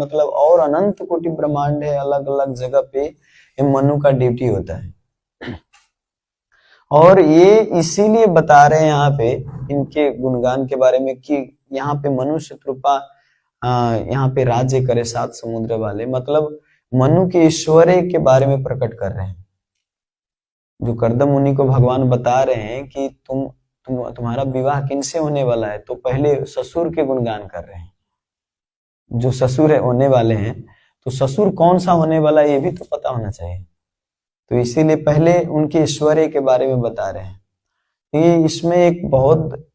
मतलब और अनंत कोटि ब्रह्मांड है, अलग अलग जगह पे ये मनु का ड्यूटी होता है। और ये इसीलिए बता रहे हैं यहाँ पे इनके गुणगान के बारे में कि यहाँ पे मनुष्य कृपा यहाँ पे राज्य करे 7 समुद्र वाले, मतलब मनु के ऐश्वर्य के बारे में प्रकट कर रहे हैं। जो कर्दम मुनि को भगवान बता रहे हैं कि तुम्हारा विवाह किनसे होने वाला है, तो पहले ससुर के गुणगान कर रहे हैं। जो ससुर है होने वाले हैं, तो ससुर कौन सा होने वाला है ये भी तो पता होना चाहिए। तो इसीलिए पहले उनके ऐश्वर्य के बारे में बता रहे हैं। ये इसमें एक बहुत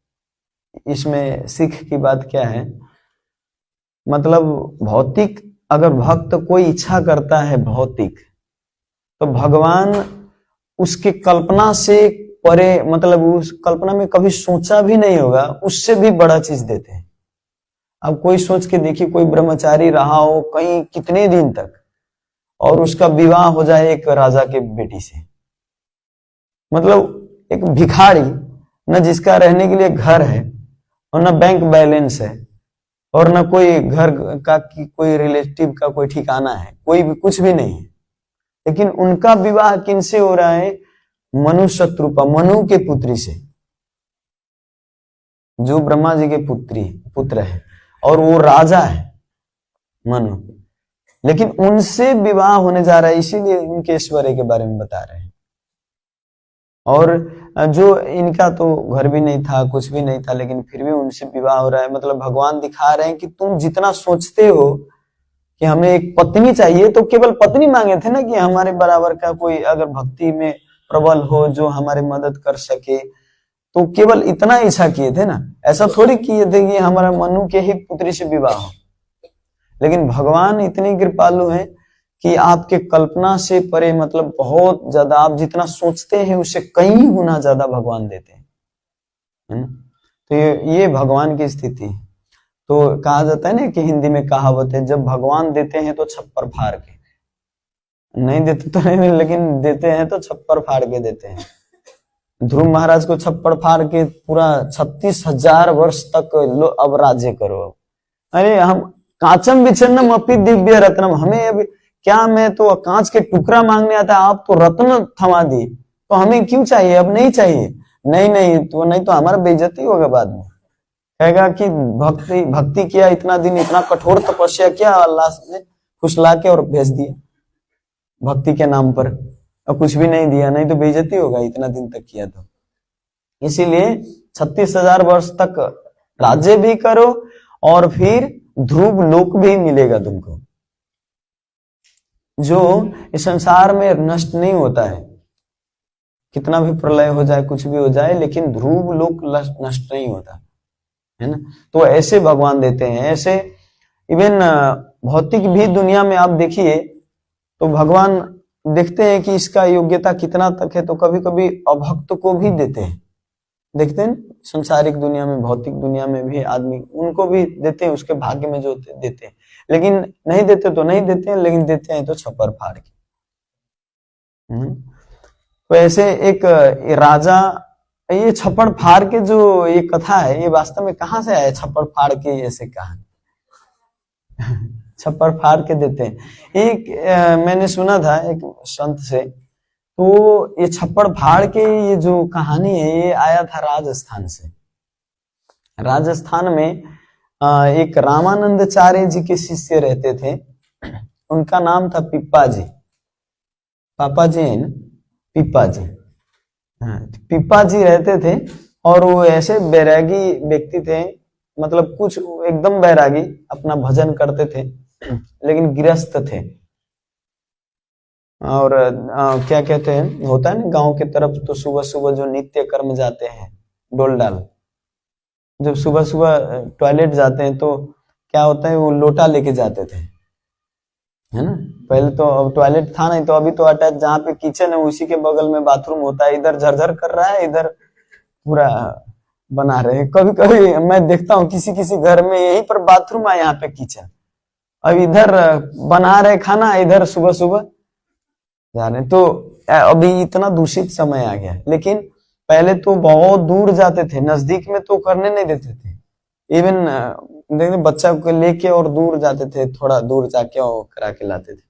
इसमें सीख की बात क्या है, मतलब भौतिक अगर भक्त कोई इच्छा करता है भौतिक, तो भगवान उसके कल्पना से परे, मतलब उस कल्पना में कभी सोचा भी नहीं होगा, उससे भी बड़ा चीज देते हैं। अब कोई सोच के देखिए, कोई ब्रह्मचारी रहा हो कहीं कितने दिन तक और उसका विवाह हो जाए एक राजा के बेटी से, मतलब एक भिखारी, न जिसका रहने के लिए घर है और न बैंक बैलेंस है और न कोई घर का कोई रिलेटिव का कोई ठिकाना है, कोई भी कुछ भी नहीं है, लेकिन उनका विवाह किनसे हो रहा है? मनु शत्रुपा, मनु के पुत्री से, जो ब्रह्मा जी के पुत्र है और वो राजा है मनु, लेकिन उनसे विवाह होने जा रहा है, इसीलिए उनके ऐश्वर्य के बारे में बता रहे हैं। और जो इनका तो घर भी नहीं था, कुछ भी नहीं था, लेकिन फिर भी उनसे विवाह हो रहा है। मतलब भगवान दिखा रहे हैं कि तुम जितना सोचते हो कि हमें एक पत्नी चाहिए, तो केवल पत्नी मांगे थे ना, कि हमारे बराबर का कोई अगर भक्ति में प्रबल हो जो हमारी मदद कर सके, तो केवल इतना इच्छा किए थे ना, ऐसा थोड़ी किए थे कि हमारा मनु के ही पुत्री से विवाह हो। लेकिन भगवान इतने कृपालु हैं कि आपके कल्पना से परे, मतलब बहुत ज्यादा, आप जितना सोचते हैं उससे कई गुना ज्यादा भगवान देते हैं, है ना। तो ये भगवान की स्थिति है। तो कहा जाता है ना कि हिंदी में कहावत है, जब भगवान देते हैं तो छप्पर फाड़ के, नहीं देते तो नहीं, लेकिन देते हैं तो छप्पर फाड़ के देते हैं। ध्रुव महाराज को छप्पर फाड़ के पूरा 36,000 वर्ष तक लो अब राज्य करो। अरे हम कांचम विचन्नम अपि दिव्य रत्नम, हमें अब क्या, मैं तो कांच के टुकड़ा मांगने आता, आप तो रत्न थमा दी, तो हमें क्यों चाहिए? अब नहीं चाहिए। नहीं तो हमारा बेइज्जती होगा बाद में, कहेगा कि भक्ति किया इतना दिन, इतना कठोर तपस्या किया, अल्लाह ने फुसला के और भेज दिया भक्ति के नाम पर, और कुछ भी नहीं दिया, नहीं तो बेइज्जती होगा इतना दिन तक किया तो। इसीलिए 36,000 वर्ष तक राज्य भी करो और फिर ध्रुव लोक भी मिलेगा तुमको, जो इस संसार में नष्ट नहीं होता है। कितना भी प्रलय हो जाए, कुछ भी हो जाए, लेकिन ध्रुव लोक नष्ट नहीं होता है ना। तो ऐसे भगवान देते हैं। ऐसे इवन भौतिक भी दुनिया में आप देखिए तो भगवान देखते हैं कि इसका योग्यता कितना तक है, तो कभी कभी अभक्त को भी देते हैं। देखते हैं संसारिक दुनिया में, भौतिक दुनिया में भी आदमी उनको भी देते हैं, उसके भाग्य में जो देते हैं। लेकिन नहीं देते तो नहीं देते हैं, लेकिन देते हैं तो छप्पर फाड़ के। तो ऐसे एक राजा, ये छप्पर फाड़ के जो ये कथा है, ये वास्तव में कहाँ से आया? छप्पर फाड़ के ऐसे कहानी छप्पर फाड़ के देते हैं। एक मैंने सुना था एक संत से, तो ये छप्पर फाड़ के ये जो कहानी है, ये आया था राजस्थान से। राजस्थान में एक रामानंदाचार्य जी के शिष्य रहते थे, उनका नाम था पिप्पा जी। पापा जी है ना, पिप्पा जी। हाँ, पिप्पा जी रहते थे और वो ऐसे बैरागी व्यक्ति थे, मतलब कुछ एकदम बैरागी, अपना भजन करते थे लेकिन गृहस्थ थे। और क्या कहते हैं, होता है ना गांव की तरफ, तो सुबह सुबह जो नित्य कर्म जाते हैं डोल डाल, जब सुबह सुबह टॉयलेट जाते हैं तो क्या होता है, वो लोटा लेके जाते थे, है ना। पहले तो अब टॉयलेट था नहीं, तो अभी तो अटैच जहाँ पे किचन है उसी के बगल में बाथरूम होता है। इधर झरझर कर रहा है, इधर पूरा बना रहे हैं। कभी कभी मैं देखता हूँ किसी किसी घर में यहीं पर बाथरूम है, यहाँ पे किचन, अब इधर बना रहे खाना, इधर सुबह सुबह जा रहे। तो अभी इतना दूषित समय आ गया, लेकिन पहले तो बहुत दूर जाते थे, नजदीक में तो करने नहीं देते थे। इवन देखते बच्चा को लेके और दूर जाते थे, थोड़ा दूर जाके और करा के लाते थे।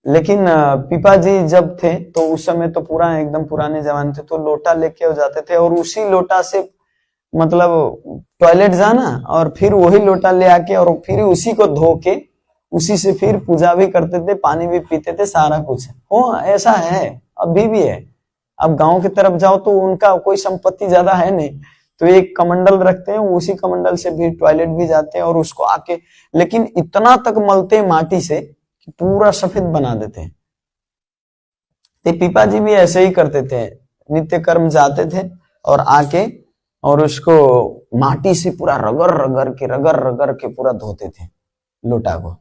लेकिन पीपा जी जब थे तो उस समय तो पूरा एकदम पुराने जमाने थे, तो लोटा लेके हो जाते थे और उसी लोटा से मतलब टॉयलेट जाना और फिर वही लोटा ले आके और फिर उसी को धो के उसी से फिर पूजा भी करते थे, पानी भी पीते थे, सारा कुछ हो ऐसा है, अभी भी है। अब गांव की तरफ जाओ तो उनका कोई संपत्ति ज्यादा है नहीं, तो एक कमंडल रखते हैं, उसी कमंडल से भी टॉयलेट भी जाते हैं और उसको आके, लेकिन इतना तक मलते हैं माटी से कि पूरा सफेद बना देते हैं। तो पीपा जी भी ऐसे ही करते थे, नित्य कर्म जाते थे और आके और उसको माटी से पूरा रगड़ रगड़ के पूरा धोते थे लोटा को।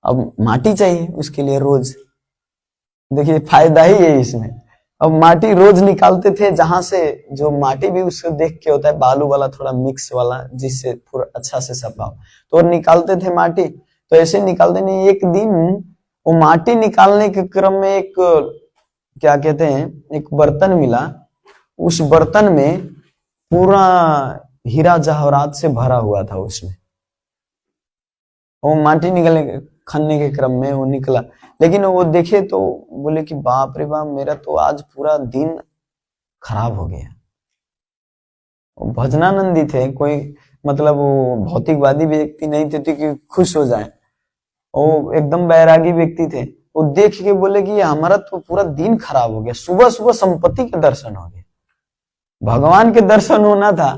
अब माटी चाहिए उसके लिए रोज, देखिए फायदा ही है इसमें। अब माटी रोज निकालते थे, जहां से जो माटी भी उसको देख के होता है बालू वाला थोड़ा मिक्स वाला, जिससे पूरा अच्छा से सफा हो, तो निकालते थे माटी। तो ऐसे निकालते नहीं, एक दिन वो माटी निकालने के क्रम में एक क्या कहते हैं एक बर्तन मिला, उस बर्तन में पूरा हीरा जवाहरात से भरा हुआ था उसमें। वो माटी निकलने खनने के क्रम में वो निकला, लेकिन वो देखे तो बोले कि बाप रे बाप, मेरा तो आज पूरा दिन खराब हो गया। वो भजनानंदी थे, कोई मतलब वो भौतिकवादी व्यक्ति नहीं थे कि खुश हो जाए, वो एकदम बैरागी व्यक्ति थे। वो देख के बोले कि हमारा तो पूरा दिन खराब हो गया, सुबह सुबह संपत्ति के दर्शन हो गए, भगवान के दर्शन होना था,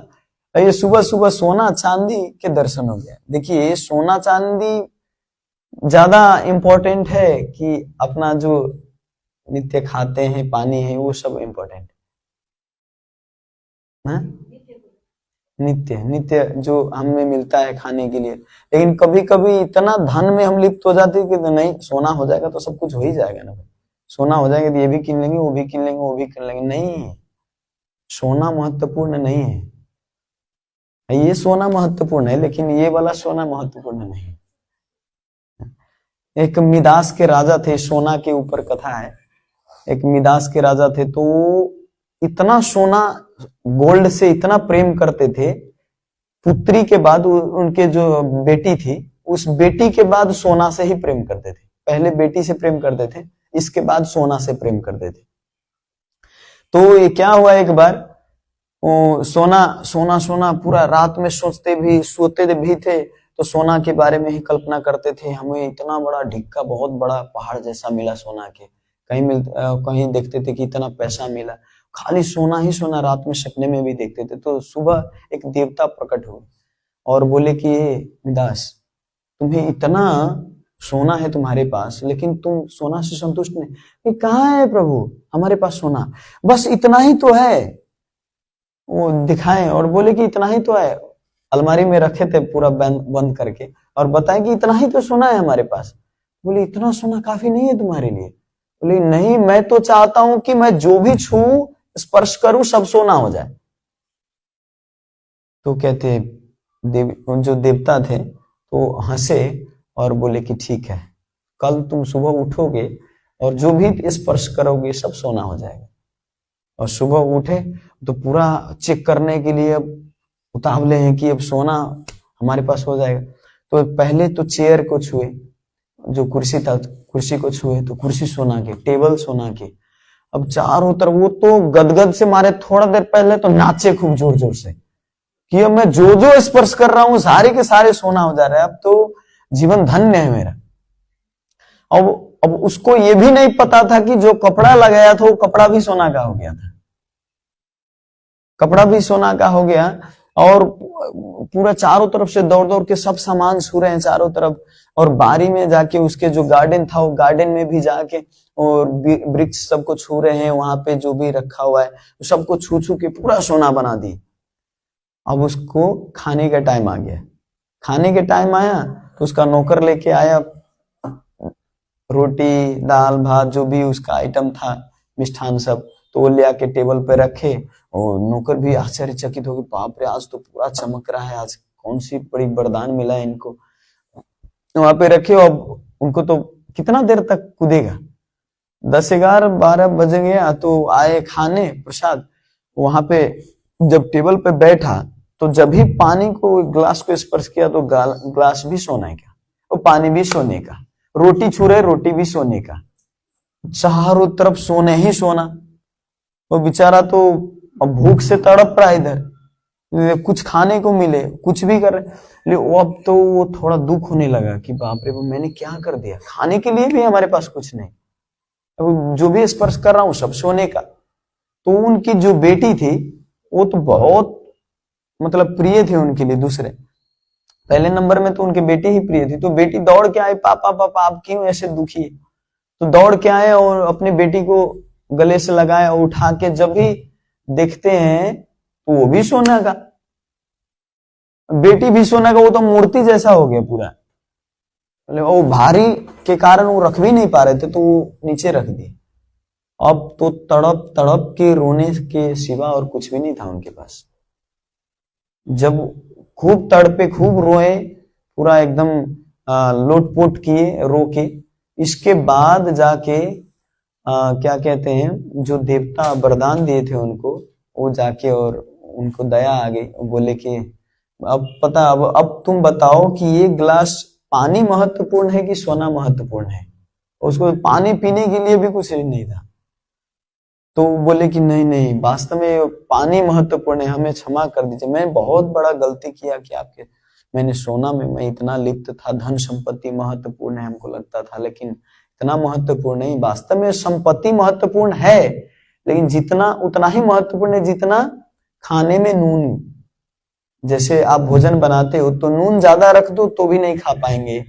ये सुबह सुबह सोना चांदी के दर्शन हो गया। देखिए सोना चांदी ज्यादा इंपॉर्टेंट है कि अपना जो नित्य खाते हैं पानी है वो सब इंपॉर्टेंट है, नित्य नित्य जो हमें मिलता है खाने के लिए। लेकिन कभी कभी इतना धन में हम लिप्त हो जाते हैं कि नहीं सोना हो जाएगा तो सब कुछ हो ही जाएगा ना भाई, सोना हो जाएगा तो ये भी किन लेंगे, वो भी किन लेंगे, वो भी किन लेंगे। नहीं, सोना महत्वपूर्ण नहीं है, ये सोना महत्वपूर्ण है लेकिन ये वाला सोना महत्वपूर्ण नहीं है। एक मिदास के राजा थे, सोना के ऊपर कथा है। एक मिदास के राजा थे, तो इतना सोना गोल्ड से इतना प्रेम करते थे, पुत्री के बाद उनके जो बेटी थी, उस बेटी के बाद सोना से ही प्रेम करते थे। पहले बेटी से प्रेम करते थे, इसके बाद सोना से प्रेम करते थे। तो ये क्या हुआ, एक बार सोना सोना सोना पूरा रात में सोचते भी सोते भी थे, तो सोना के बारे में ही कल्पना करते थे, हमें इतना बड़ा ढिक्का बहुत बड़ा पहाड़ जैसा मिला सोना के, कहीं देखते थे कि इतना पैसा मिला, खाली सोना ही सोना, रात में सपने में भी देखते थे। तो सुबह एक देवता प्रकट हुए और बोले कि मिदास, तुम्हें इतना सोना है तुम्हारे पास, लेकिन तुम सोना से संतुष्ट नहीं। कहाँ है प्रभु हमारे पास सोना, बस इतना ही तो है। वो दिखाएं और बोले कि इतना ही तो है, अलमारी में रखे थे पूरा बंद करके, और बताए कि इतना ही तो सोना है हमारे पास। बोले इतना सोना काफी नहीं है तुम्हारे लिए? बोले नहीं, मैं तो चाहता हूं कि मैं जो भी छू स्पर्श करूं सब सोना हो जाए। तो कहते जो देवता थे तो हंसे और बोले कि ठीक है, कल तुम सुबह उठोगे और जो भी स्पर्श करोगे सब सोना हो जाएगा। और सुबह उठे तो पूरा चेक करने के लिए अब उतावले हैं कि अब सोना हमारे पास हो जाएगा। तो पहले तो चेयर को छुए, जो कुर्सी था कुर्सी को छुए तो कुर्सी सोना की, टेबल सोना की। अब चारों तरफ वो तो गदगद से मारे, थोड़ा देर पहले तो नाचे खूब जोर जोर से कि अब मैं जो जो स्पर्श कर रहा हूं सारे के सारे सोना हो जा रहा है, अब तो जीवन धन्य है मेरा। अब उसको ये भी नहीं पता था कि जो कपड़ा लगाया था वो कपड़ा भी सोना का हो गया था, कपड़ा भी सोना का हो गया। और पूरा चारों तरफ से दौड़ दौड़ के सब सामान छू रहे हैं चारों तरफ, और बारी में जाके उसके जो गार्डन था वो गार्डन में भी जाके और वृक्ष सबको छू रहे हैं, वहां पे जो भी रखा हुआ है सबको छू छू के पूरा सोना बना दी। अब उसको खाने का टाइम आ गया, खाने के टाइम आया तो उसका नौकर लेके आया रोटी दाल भात जो भी उसका आइटम था मिष्ठान सब, तो वो ले आके टेबल पे रखे। और नौकर भी आश्चर्यचकित हो गए, बाप रे आज तो पूरा चमक रहा है, आज कौन सी बड़ी वरदान मिला है इनको। वहां पे रखे, अब उनको तो कितना देर तक कूदेगा, 10 11 12 बज गया तो आए खाने प्रसाद। वहां पे जब टेबल पे बैठा तो जब भी पानी को ग्लास को स्पर्श किया तो ग्लास भी सोने का, और पानी भी सोने का, रोटी छू रहे रोटी भी सोने का, चारों तरफ सोने ही सोना। वो बेचारा तो अब भूख से तड़प रहा इधर, कुछ खाने को मिले, कुछ भी कर ले। वो अब तो वो थोड़ा दुख होने लगा कि बाप रे बाप मैंने क्या कर दिया, खाने के लिए भी हमारे पास कुछ नहीं, अब जो भी स्पर्श कर रहा हूं सब सोने का। तो उनकी जो बेटी थी वो तो बहुत मतलब प्रिय थे उनके लिए, दूसरे पहले नंबर में तो उनकी बेटी ही प्रिय थी। तो बेटी दौड़ के आई, पापा पापा आप क्यों ऐसे दुखी है? तो दौड़ के आए और अपनी बेटी को गले से लगाया और उठा के जब भी देखते हैं तो वो भी सोना का, बेटी भी सोना का, वो तो मूर्ति जैसा हो गया पूरा। वो भारी के कारण वो रख भी नहीं पा रहे थे तो वो नीचे रख दिए। अब तो तड़प तड़प के रोने के सिवा और कुछ भी नहीं था उनके पास। जब खूब तड़पे, खूब रोए, पूरा एकदम लोटपोट किए रो के, इसके बाद जाके क्या कहते हैं, जो देवता वरदान दिए थे उनको, वो जाके और उनको दया आ गई, बोले कि अब पता, अब तुम बताओ कि ये गिलास पानी महत्वपूर्ण है कि सोना महत्वपूर्ण है? उसको पानी पीने के लिए भी कुछ नहीं था। तो बोले कि नहीं नहीं, वास्तव में पानी महत्वपूर्ण है, हमें क्षमा कर दीजिए, मैं बहुत बड़ा गलती किया कि आपके, मैंने सोना में मैं इतना लिप्त था, धन संपत्ति महत्वपूर्ण है हमको लगता था, लेकिन इतना महत्वपूर्ण नहीं। वास्तव में संपत्ति महत्वपूर्ण है, लेकिन जितना उतना ही महत्वपूर्ण है जितना खाने में नून। जैसे आप भोजन बनाते हो तो नून ज्यादा रख दो तो भी नहीं खा पाएंगे,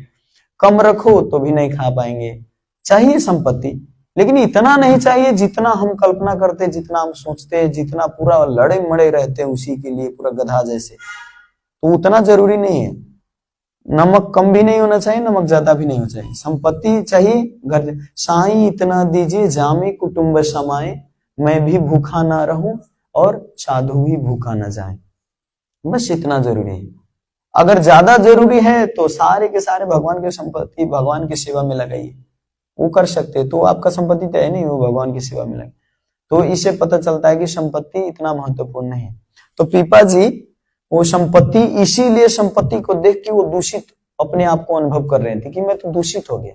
कम रखो तो भी नहीं खा पाएंगे। चाहिए संपत्ति, लेकिन इतना नहीं चाहिए जितना हम कल्पना करते, जितना हम सोचते हैं, जितना पूरा लड़े मड़े रहते हैं उसी के लिए, पूरा गधा जैसे, तो उतना जरूरी नहीं है। नमक कम भी नहीं होना चाहिए, नमक ज्यादा भी नहीं होना चाहिए। संपत्ति चाहिए घर, साईं इतना दीजिए जामे कुटुंब समाए, मैं भी भूखा ना रहूं और साधु भी भूखा ना जाए। बस इतना जरूरी है। अगर ज्यादा जरूरी है तो सारे के सारे भगवान की संपत्ति भगवान की सेवा में लगाइए, वो कर सकते हैं। तो आपका संपत्ति तो है नहीं, वो भगवान की सेवा में लगे। तो इससे पता चलता है कि संपत्ति इतना महत्वपूर्ण नहीं है। तो पीपा जी वो संपत्ति, इसीलिए संपत्ति को देख के वो दूषित अपने आप को अनुभव कर रहे थे कि मैं तो दूषित हो गया,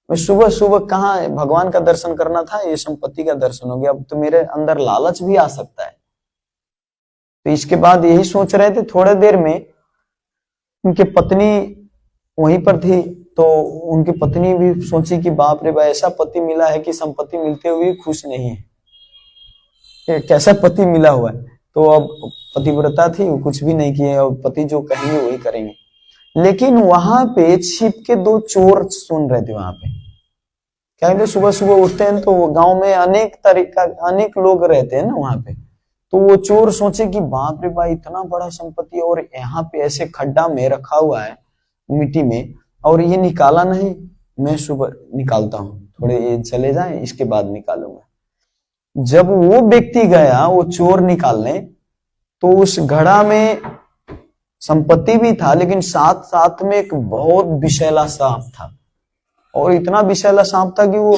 मैं सुबह सुबह कहाँ भगवान का दर्शन करना था, ये संपत्ति का दर्शन हो गया, अब तो मेरे अंदर लालच भी आ सकता है। तो इसके बाद यही सोच रहे थे। थोड़े देर में उनकी पत्नी वहीं पर थी, तो उनकी पत्नी भी सोची कि बाप रे भाई, ऐसा पति मिला है कि संपत्ति मिलते हुए खुश नहीं है, कैसा पति मिला हुआ है। तो अब पतिव्रता थी, वो कुछ भी नहीं किए, और पति जो कहेंगे वही करेंगे। लेकिन वहां पे छिप के दो चोर सुन रहे थे। वहां पे क्या कहते, सुबह सुबह उठते हैं तो गांव में अनेक लोग रहते हैं ना वहां पे। तो वो चोर सोचे कि बाप रे भाई, इतना बड़ा संपत्ति और यहाँ पे ऐसे खड्डा में रखा हुआ है मिट्टी में, और ये निकाला नहीं, मैं सुबह निकालता हूँ, थोड़े ये चले जाएं इसके बाद निकालूंगा। जब वो व्यक्ति गया वो चोर निकालने, तो उस घड़ा में संपत्ति भी था, लेकिन साथ साथ में एक बहुत विषैला सांप था। और इतना विषैला सांप था कि वो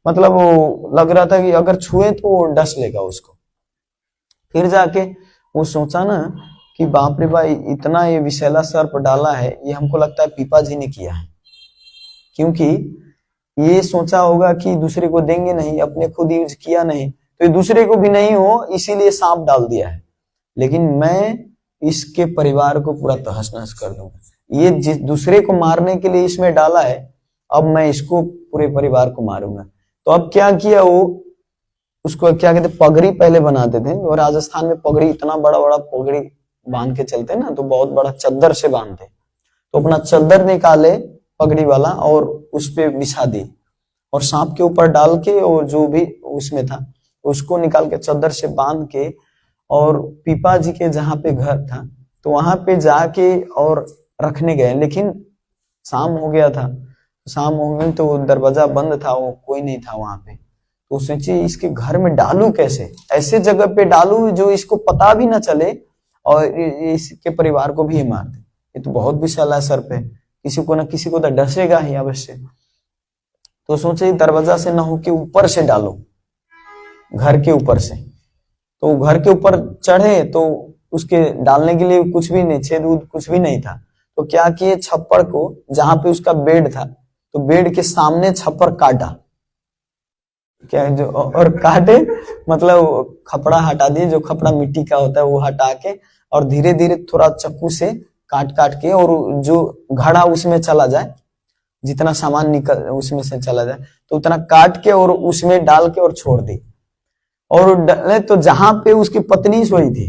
मतलब वो लग रहा था कि अगर छुए तो वो डस लेगा उसको। फिर जाके वो सोचा ना कि बाप रे भाई, इतना ये विषैला सर्प डाला है, ये हमको लगता है पीपा जी ने किया है, क्योंकि ये सोचा होगा कि दूसरे को देंगे नहीं, अपने खुद यूज किया नहीं, तो ये दूसरे को भी नहीं हो, इसीलिए सांप डाल दिया है। लेकिन मैं इसके परिवार को पूरा तहस नहस कर दूंगा, ये जिस दूसरे को मारने के लिए इसमें डाला है, अब मैं इसको पूरे परिवार को मारूंगा। तो अब क्या किया, वो उसको क्या कहते, पगड़ी पहले बनाते थे, और राजस्थान में पगड़ी, इतना बड़ा बड़ा पगड़ी बांध के चलते ना, तो बहुत बड़ा चद्दर से बांधते। तो अपना चद्दर निकाले पगड़ी वाला और उस पे बिछा दी, और सांप के ऊपर डाल के, और जो भी उसमें था उसको निकाल के चद्दर से बांध के, और पीपा जी के जहां पे घर था तो वहां पे जाके और रखने गए। लेकिन शाम हो गया था, शाम हो गई तो दरवाजा बंद था, वो कोई नहीं था वहां पे। तो सोचिए इसके घर में डालू कैसे, ऐसे जगह पे डालू जो इसको पता भी ना चले और इसके परिवार को भी ये मार दे। ये तो बहुत विशाल सर्प है, किसी को ना किसी को तो डसेगा ही अवश्य। तो सोचे दरवाजा से ना हो के ऊपर से डालो, घर के ऊपर से। तो घर के ऊपर चढ़े तो उसके डालने के लिए कुछ भी नहीं, छेद उद कुछ भी नहीं था। तो क्या किए, छप्पर को जहां पे उसका बेड था, तो बेड के सामने छप्पर काटा, क्या जो और काटे मतलब खपड़ा हटा दिए, जो खपड़ा मिट्टी का होता है वो हटा के, और धीरे धीरे थोड़ा चक्कू से काट काट के, और जो घड़ा उसमें चला जाए, जितना सामान निकल उसमें से चला जाए तो उतना काट के और उसमें डाल के और छोड़ दी। और डाले तो जहां पे उसकी पत्नी सोई थी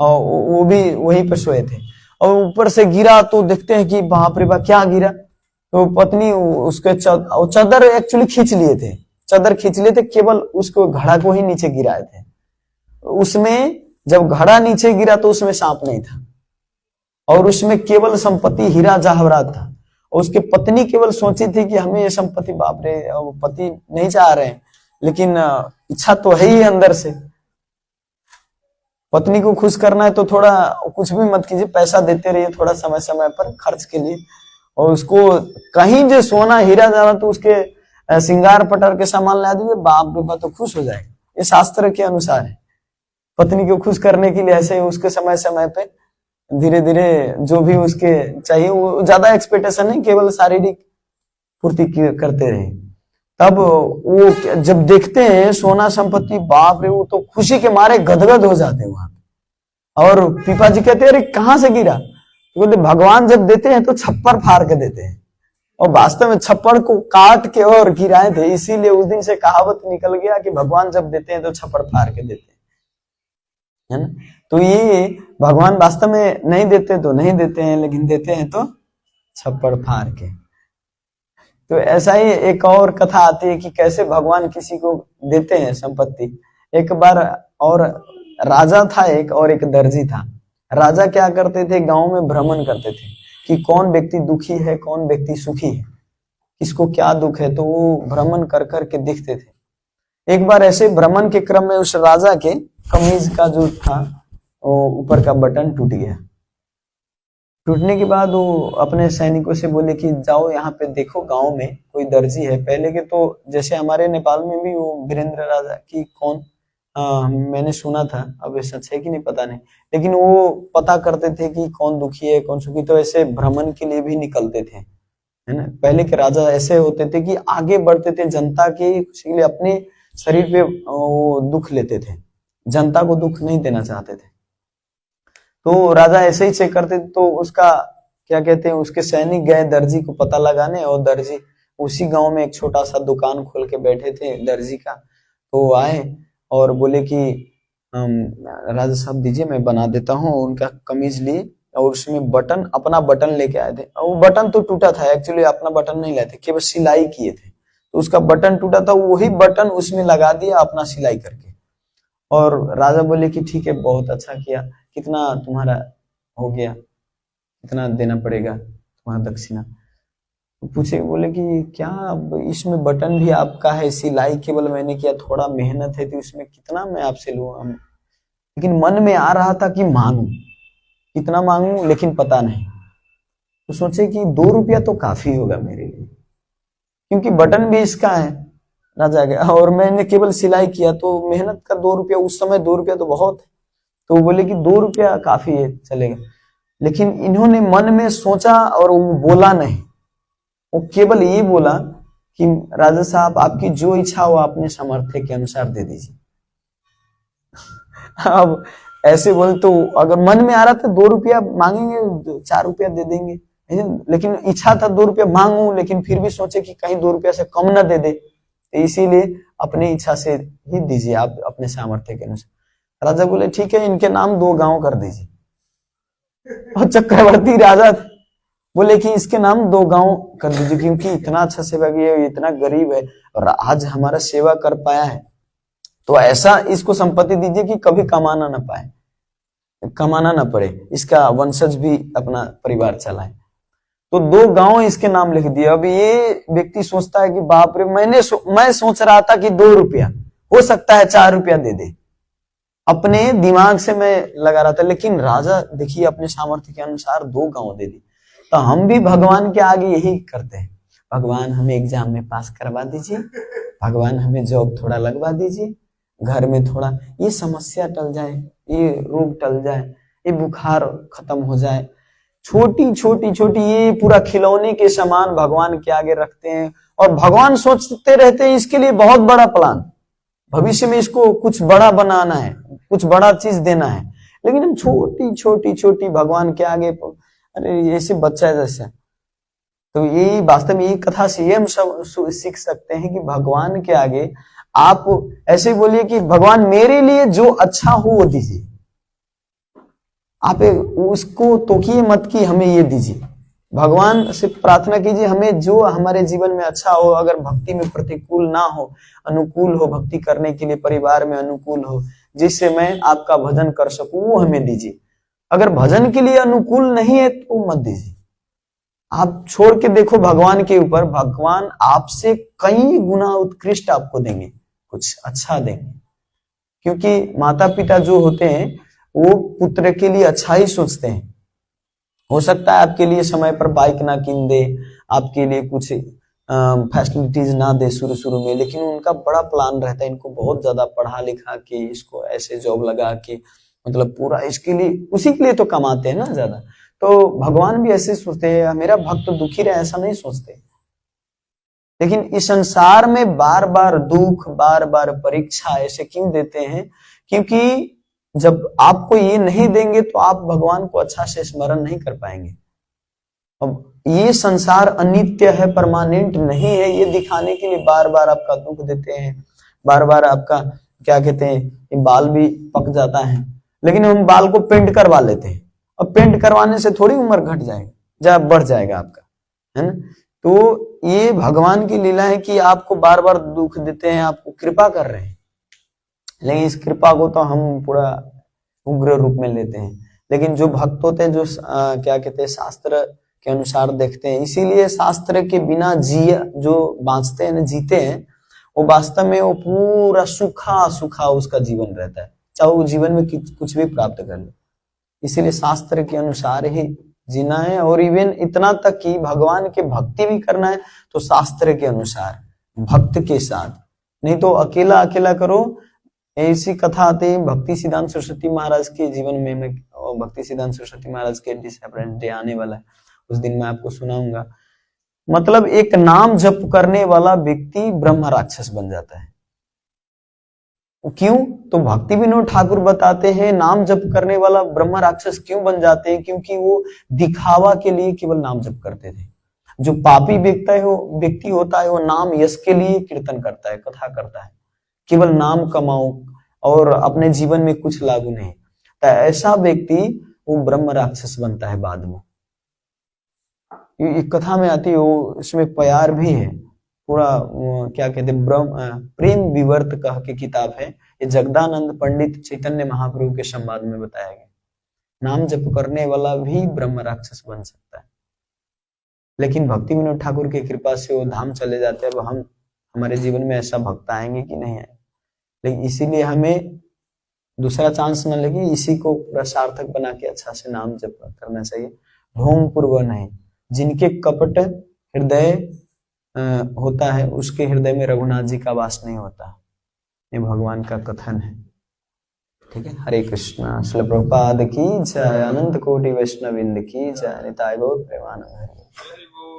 और वो भी वहीं पर सोए थे, और ऊपर से गिरा तो देखते हैं कि बाप रे बाप क्या गिरा। तो पत्नी उसके चादर एक्चुअली खींच लिए थे, चादर खींच लिए थे, केवल उसको घड़ा को ही नीचे गिराए थे। उसमें जब घड़ा नीचे गिरा तो उसमें सांप नहीं था, और उसमें केवल संपत्ति हीरा जवाहरात था। और उसकी पत्नी केवल सोची थी कि हमें ये संपत्ति, बाप रे, पति नहीं चाह रहे हैं लेकिन इच्छा तो है ही अंदर से, पत्नी को खुश करना है तो थोड़ा कुछ भी मत कीजिए, पैसा देते रहिए थोड़ा समय समय पर खर्च के लिए। और उसको कहीं जो सोना हीरा जाना तो उसके श्रृंगार पटर के सामान ला दीजिए, बाप रे बाप तो खुश हो जाएगा। ये शास्त्र के अनुसार है, पत्नी को खुश करने के लिए ऐसे ही उसके समय समय पे धीरे धीरे जो भी उसके चाहिए, वो ज्यादा एक्सपेक्टेशन नहीं, केवल शारीरिक पूर्ति करते रहे। तब वो जब देखते हैं सोना संपत्ति, बाप रे, वो तो खुशी के मारे गदगद हो जाते हैं वहां। और पीपा जी कहते हैं अरे कहां से गिरा, तो बोलते भगवान जब देते हैं तो छप्पर फाड़ के देते हैं, और वास्तव में छप्पर को काट के और गिराए थे। इसीलिए उस दिन से कहावत निकल गया कि भगवान जब देते हैं तो छप्पर फाड़ के देते हैं, है ना। तो ये भगवान वास्तव में नहीं देते तो नहीं देते हैं, लेकिन देते हैं तो छप्पर फाड़ के। तो ऐसा ही एक और कथा आती है कि कैसे भगवान किसी को देते हैं संपत्ति। एक बार और राजा था एक, और एक दर्जी था। राजा क्या करते थे, गांव में भ्रमण करते थे कि कौन व्यक्ति दुखी है, कौन व्यक्ति सुखी है, किसको क्या दुख है, तो वो भ्रमण कर कर के देखते थे। एक बार ऐसे भ्रमण के क्रम में उस राजा के कमीज का जो था ऊपर का बटन टूट गया। टूटने के बाद वो अपने सैनिकों से बोले कि जाओ यहाँ पे देखो, गांव में कोई दर्जी है। पहले के तो जैसे हमारे नेपाल में भी वो वीरेंद्र राजा की कौन, मैंने सुना था, अब ये सच है कि नहीं पता नहीं, लेकिन वो पता करते थे कि कौन दुखी है कौन सुखी। तो ऐसे भ्रमण के लिए भी निकलते थे, है ना। पहले के राजा ऐसे होते थे कि आगे बढ़ते थे, जनता की खुशी के लिए अपने शरीर पे वो दुख लेते थे, जनता को दुख नहीं देना चाहते थे। तो राजा ऐसे ही चेक करते थे। तो उसका क्या कहते हैं, उसके सैनिक गए दर्जी को पता लगाने, और दर्जी उसी गांव में एक छोटा सा दुकान खोल के बैठे थे दर्जी का। तो आए और बोले कि राजा साहब दीजिए, मैं बना देता हूँ। उनका कमीज लिए और उसमें बटन, अपना बटन लेके आए थे। वो बटन तो टूटा था, एक्चुअली अपना बटन नहीं लाए थे, केवल सिलाई किए थे। तो उसका बटन टूटा था, वही बटन उसमें लगा दिया अपना सिलाई करके। और राजा बोले कि ठीक है, बहुत अच्छा किया, कितना तुम्हारा हो गया, कितना देना पड़ेगा तुम्हारा दक्षिणा। पूछे, बोले कि क्या इसमें बटन भी आपका है, सिलाई केवल मैंने किया, थोड़ा मेहनत है, तो इसमें कितना मैं आपसे लूँ। लेकिन मन में आ रहा था कि मांगू, कितना मांगू, लेकिन पता नहीं। तो सोचे कि 2 रुपया तो काफी होगा मेरे लिए, क्योंकि बटन भी इसका है राजा का, और मैंने केवल सिलाई किया, तो मेहनत का 2 रुपया, उस समय 2 रुपया तो बहुत है। तो वो बोले कि 2 रुपया काफी है, चलेगा। लेकिन इन्होंने मन में सोचा और वो बोला नहीं, वो केवल ये बोला कि राजा साहब आपकी जो इच्छा हो अपने सामर्थ्य के अनुसार दे दीजिए। अब ऐसे बोले तो अगर मन में आ रहा था 2 रुपया मांगेंगे, 4 रुपया दे देंगे, लेकिन इच्छा था 2 रुपया मांगू, लेकिन फिर भी सोचे कि कहीं 2 रुपया से कम ना दे दे, तो इसीलिए अपनी इच्छा से ही दीजिए आप, अपने सामर्थ्य के अनुसार। राजा बोले ठीक है, इनके नाम 2 गांव कर दीजिए। और चक्रवर्ती राजा बोले कि इसके नाम 2 गांव कर दीजिए, क्योंकि इतना अच्छा सेवा किया, इतना गरीब है और आज हमारा सेवा कर पाया है, तो ऐसा इसको संपत्ति दीजिए कि कभी कमाना ना पाए, कमाना ना पड़े, इसका वंशज भी अपना परिवार चलाए। तो 2 गांव इसके नाम लिख दिया। अब ये व्यक्ति सोचता है कि बाप रे, मैं सोच रहा था कि 2 रुपया, हो सकता है 4 रुपया दे दे, अपने दिमाग से मैं लगा रहा था। लेकिन राजा देखिए अपने सामर्थ्य के अनुसार 2 गांव दे दी। तो हम भी भगवान के आगे यही करते हैं, भगवान हमें एग्जाम में पास करवा दीजिए, भगवान हमें जॉब थोड़ा लगवा दीजिए, घर में थोड़ा ये समस्या टल जाए, ये रोग टल जाए, ये बुखार खत्म हो जाए। छोटी छोटी छोटी ये पूरा खिलौने के समान भगवान के आगे रखते हैं और भगवान सोचते रहते हैं इसके लिए बहुत बड़ा प्लान, भविष्य में इसको कुछ बड़ा बनाना है, कुछ बड़ा चीज देना है। लेकिन हम छोटी छोटी छोटी भगवान के आगे, अरे ऐसे बच्चा जैसा। तो ये वास्तव में ये कथा से ये हम सब सीख सकते हैं कि भगवान के आगे आप ऐसे बोलिए कि भगवान मेरे लिए जो अच्छा हो वो दीजिए, आप उसको तोकिए मत कि हमें ये दीजिए। भगवान से प्रार्थना कीजिए हमें जो हमारे जीवन में अच्छा हो, अगर भक्ति में प्रतिकूल ना हो, अनुकूल हो, भक्ति करने के लिए परिवार में अनुकूल हो, जिससे मैं आपका भजन कर सकूं, वो हमें दीजिए। अगर भजन के लिए अनुकूल नहीं है तो मत दीजिए। आप छोड़ के देखो भगवान के ऊपर, भगवान आपसे कई गुना उत्कृष्ट आपको देंगे, कुछ अच्छा देंगे। क्योंकि माता पिता जो होते हैं वो पुत्र के लिए अच्छा ही सोचते हैं। हो सकता है आपके लिए समय पर बाइक ना किन दे, आपके लिए कुछ फैसिलिटीज ना दे शुरू शुरू में, लेकिन उनका बड़ा प्लान रहता है, इनको बहुत ज्यादा पढ़ा लिखा के, इसको ऐसे जॉब लगा के, मतलब पूरा इसके लिए, उसी के लिए तो कमाते हैं ना ज्यादा। तो भगवान भी ऐसे सोचते हैं मेरा भक्त दुखी रहे, ऐसा नहीं सोचते। लेकिन इस संसार में बार बार दुख, बार बार परीक्षा ऐसे क्यों देते हैं? क्योंकि जब आपको ये नहीं देंगे तो आप भगवान को अच्छा से स्मरण नहीं कर पाएंगे। अब ये संसार अनित्य है, परमानेंट नहीं है, ये दिखाने के लिए बार बार आपका दुख देते हैं, बार बार आपका क्या कहते हैं, ये बाल भी पक जाता है, लेकिन हम बाल को पेंट करवा लेते हैं। और पेंट करवाने से थोड़ी उम्र घट जाएगा, बढ़ जाएगा आपका, है ना। तो ये भगवान की लीला है कि आपको बार बार दुख देते हैं, आपको कृपा कर रहे हैं, लेकिन इस कृपा को तो हम पूरा उग्र रूप में लेते हैं। लेकिन जो भक्त होते हैं, जो क्या कहते हैं, शास्त्र के अनुसार देखते हैं, इसीलिए शास्त्र के बिना जो बांचते हैं, जीते हैं, वो वास्तव में वो पूरा सूखा सूखा उसका जीवन रहता है, चाहे वो जीवन में कुछ भी प्राप्त कर ले। इसीलिए शास्त्र के अनुसार ही जीना है। और इवन इतना तक कि भगवान के भक्ति भी करना है तो शास्त्र के अनुसार, भक्त के साथ, नहीं तो अकेला अकेला करो। ऐसी कथा आती है भक्ति सिद्धांत सरस्वती महाराज के जीवन में। मैं भक्ति सिद्धांत सरस्वती महाराज के डिसअपॉइंटमेंट डे आने वाला है, उस दिन मैं आपको सुनाऊंगा। मतलब एक नाम जप करने वाला व्यक्ति ब्रह्म राक्षस बन जाता है। क्यों? तो भक्ति विनोद ठाकुर बताते हैं नाम जप करने वाला ब्रह्म राक्षस क्यों बन जाते हैं, क्योंकि वो दिखावा के लिए केवल नाम जप करते थे। जो पापी व्यक्ति होता है वो नाम यश के लिए कीर्तन करता है, कथा करता है, केवल नाम कमाओ और अपने जीवन में कुछ लागू नहीं। तो ऐसा व्यक्ति वो ब्रह्म राक्षस बनता है बाद में। एक कथा में आती है, वो इसमें प्यार भी है पूरा, क्या कहते हैं, प्रेम विवर्त कह के किताब है, ये जगदानंद पंडित चैतन्य महाप्रभु के संवाद में बताया गया। नाम जप करने वाला भी ब्रह्म राक्षस बन सकता है, लेकिन भक्ति विनोद ठाकुर की कृपा से वो धाम चले जाते हैं। अब हमारे जीवन में ऐसा भक्त आएंगे कि नहीं आएंगे, लेकिन इसीलिए हमें दूसरा चांस न लगे, इसी को पूरा सार्थक बना के अच्छा से नाम जप करना चाहिए, ढोंग पूर्व नहीं। जिनके कपट हृदय होता है उसके हृदय में रघुनाथ जी का वास नहीं होता, ये भगवान का कथन है। ठीक है, हरे कृष्णा। श्रील प्रभुपाद की जय, अनंत कोटि वैष्णववृंद की जय, निताय गौर प्रेमानंद।